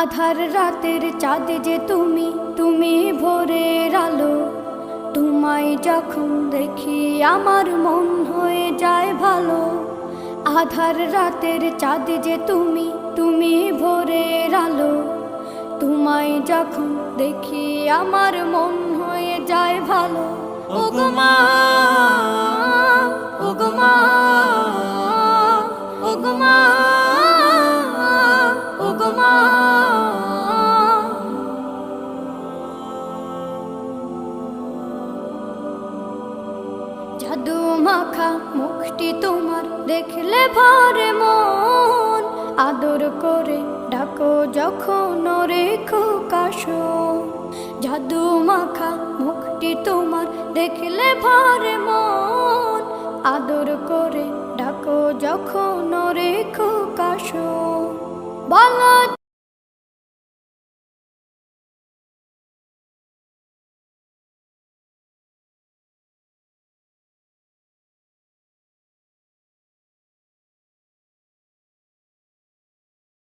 আধার রাতের চাঁদ যে তুমি, তুমি ভোরের আলো। তোমায় যখন দেখি আমার মন হয়ে যায় ভালো। আধার রাতের চাঁদ যে তুমি, তুমি ভোরের আলো। তোমায় যখন দেখি আমার মন হয়ে যায় ভালো। ওগো মা, ওগো মা, ওগো মা, ওগো মা। জাদু মাখা মুখটি তোমার দেখলে ভরে মন। আদর করে ডাকো যখন রেখো কাশন। জাদু মাখা মুখটি তোমার দেখলে ভরে মন। আদর করে ডাকো যখন রেখো কাশন। বলো